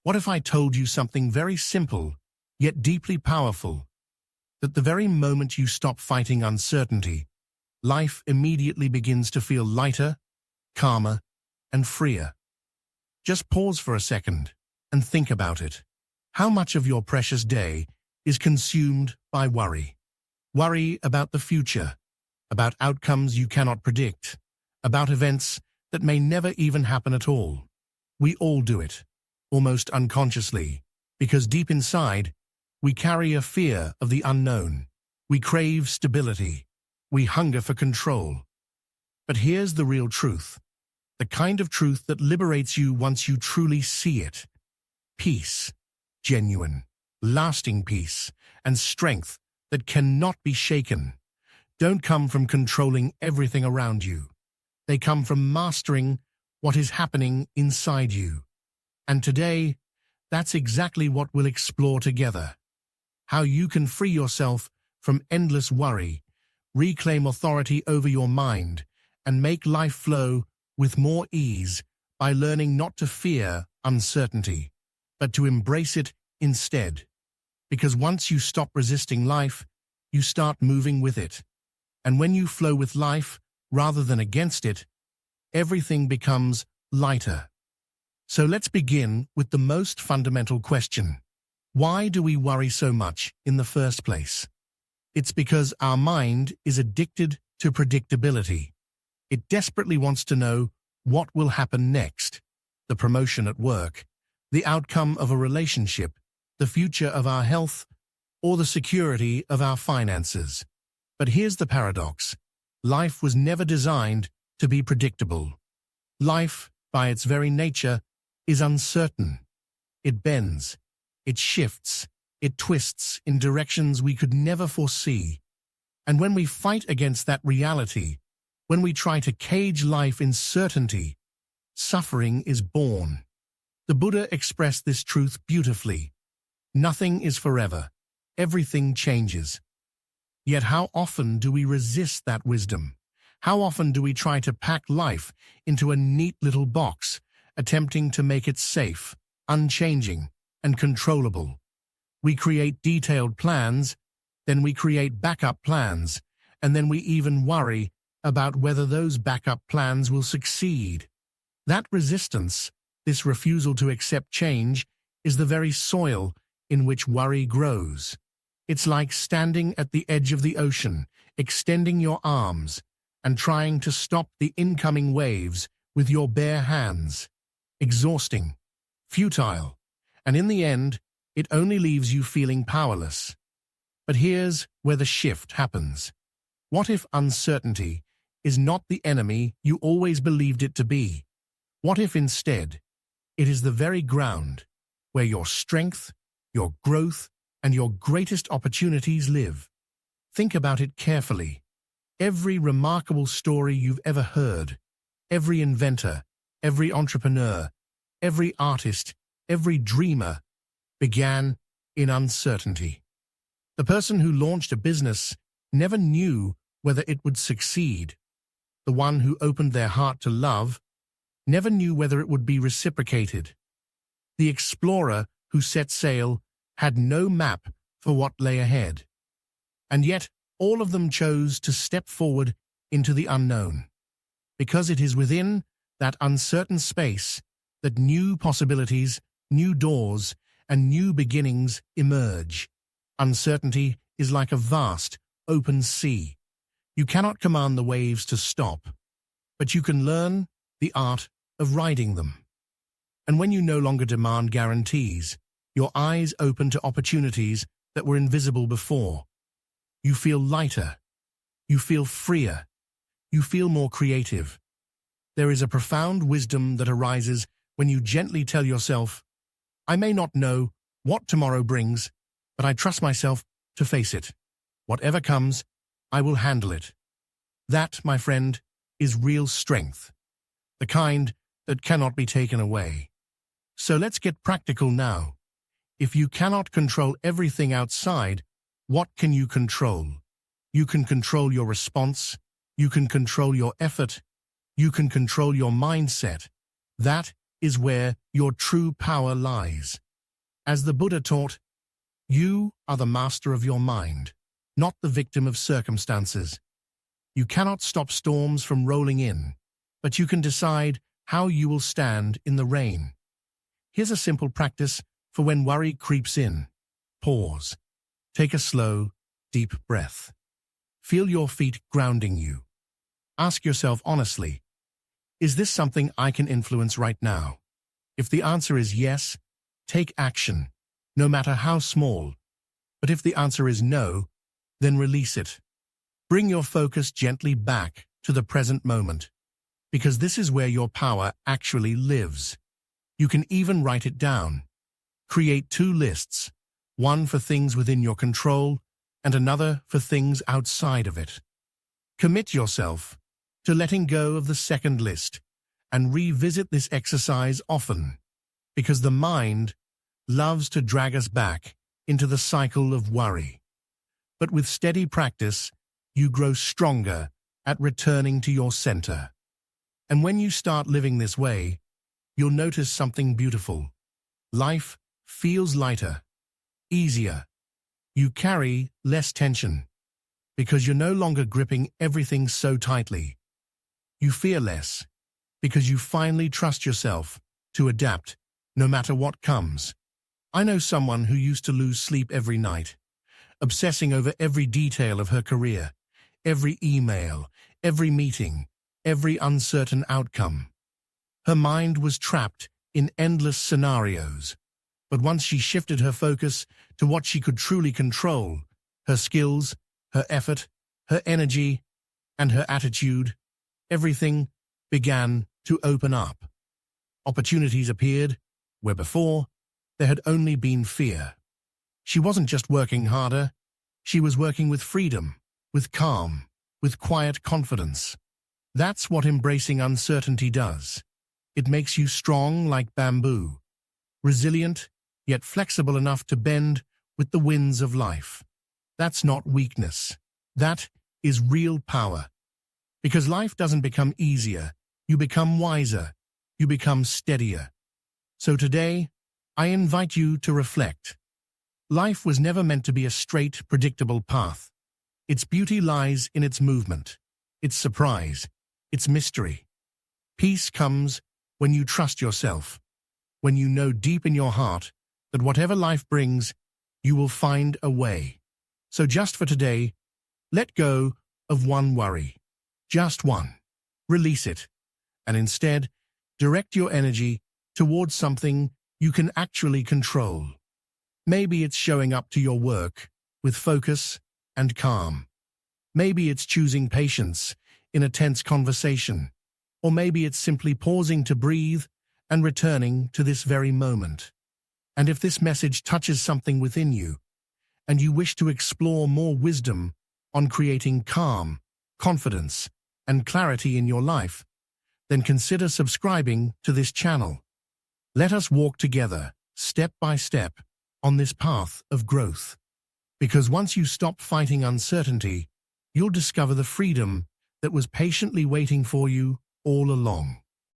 What if I told you something very simple, yet deeply powerful? That the very moment you stop fighting uncertainty, life immediately begins to feel lighter, calmer, and freer. Just pause for a second and think about it. How much of your precious day is consumed by worry? Worry about the future, about outcomes you cannot predict, about events that may never even happen at all. We all do it, almost unconsciously, because deep inside, we carry a fear of the unknown. We crave stability. We hunger for control. But here's the real truth, the kind of truth that liberates you once you truly see it. Peace, genuine, lasting peace, and strength that cannot be shaken, don't come from controlling everything around you. They come from mastering what is happening inside you. And today, that's exactly what we'll explore together. How you can free yourself from endless worry, reclaim authority over your mind, and make life flow with more ease by learning not to fear uncertainty, but to embrace it instead. Because once you stop resisting life, you start moving with it. And when you flow with life rather than against it, everything becomes lighter. So let's begin with the most fundamental question. Why do we worry so much in the first place? It's because our mind is addicted to predictability. It desperately wants to know what will happen next: the promotion at work, the outcome of a relationship, the future of our health, or the security of our finances. But here's the paradox. Life was never designed to be predictable. Life, by its very nature, is uncertain. It bends. It shifts, it twists in directions we could never foresee. And when we fight against that reality, when we try to cage life in certainty, suffering is born. The Buddha expressed this truth beautifully. Nothing is forever. Everything changes. Yet how often do we resist that wisdom? How often do we try to pack life into a neat little box, attempting to make it safe, unchanging, and controllable? We create detailed plans, then we create backup plans, and then we even worry about whether those backup plans will succeed. That resistance, this refusal to accept change, is the very soil in which worry grows. It's like standing at the edge of the ocean, extending your arms, and trying to stop the incoming waves with your bare hands. Exhausting, futile, and in the end, it only leaves you feeling powerless. But here's where the shift happens. What if uncertainty is not the enemy you always believed it to be? What if instead, it is the very ground where your strength, your growth, and your greatest opportunities live? Think about it carefully. Every remarkable story you've ever heard, every inventor, every entrepreneur, every artist, every dreamer began in uncertainty. The person who launched a business never knew whether it would succeed. The one who opened their heart to love never knew whether it would be reciprocated. The explorer who set sail had no map for what lay ahead. And yet, all of them chose to step forward into the unknown, because it is within that uncertain space that new possibilities, new doors, and new beginnings emerge. Uncertainty is like a vast, open sea. You cannot command the waves to stop, but you can learn the art of riding them. And when you no longer demand guarantees, your eyes open to opportunities that were invisible before. You feel lighter. You feel freer. You feel more creative. There is a profound wisdom that arises when you gently tell yourself, I may not know what tomorrow brings, but I trust myself to face it. Whatever comes, I will handle it. That, my friend, is real strength, the kind that cannot be taken away. So let's get practical now. If you cannot control everything outside, what can you control? You can control your response. You can control your effort. You can control your mindset. That is where your true power lies. As the Buddha taught, you are the master of your mind, not the victim of circumstances. You cannot stop storms from rolling in, but you can decide how you will stand in the rain. Here's a simple practice for when worry creeps in. Pause. Take a slow, deep breath. Feel your feet grounding you. Ask yourself honestly, is this something I can influence right now? If the answer is yes, take action, no matter how small. But if the answer is no, then release it. Bring your focus gently back to the present moment, because this is where your power actually lives. You can even write it down. Create 2 lists, one for things within your control and another for things outside of it. Commit yourself to letting go of the second list and revisit this exercise often, because the mind loves to drag us back into the cycle of worry. But with steady practice, you grow stronger at returning to your center. And when you start living this way, you'll notice something beautiful. Life feels lighter, easier. You carry less tension because you're no longer gripping everything so tightly. You fear less because you finally trust yourself to adapt no matter what comes. I know someone who used to lose sleep every night, obsessing over every detail of her career, every email, every meeting, every uncertain outcome. Her mind was trapped in endless scenarios, but once she shifted her focus to what she could truly control, her skills, her effort, her energy, and her attitude, everything began to open up. Opportunities appeared where before there had only been fear. She wasn't just working harder, she was working with freedom, with calm, with quiet confidence. That's what embracing uncertainty does. It makes you strong like bamboo, resilient yet flexible enough to bend with the winds of life. That's not weakness. That is real power. Because life doesn't become easier, you become wiser, you become steadier. So today, I invite you to reflect. Life was never meant to be a straight, predictable path. Its beauty lies in its movement, its surprise, its mystery. Peace comes when you trust yourself, when you know deep in your heart that whatever life brings, you will find a way. So just for today, let go of one worry. Just one. Release it, and instead, direct your energy towards something you can actually control. Maybe it's showing up to your work with focus and calm. Maybe it's choosing patience in a tense conversation. Or maybe it's simply pausing to breathe and returning to this very moment. And if this message touches something within you, and you wish to explore more wisdom on creating calm, confidence, and clarity in your life, then consider subscribing to this channel. Let us walk together, step by step, on this path of growth. Because once you stop fighting uncertainty, you'll discover the freedom that was patiently waiting for you all along.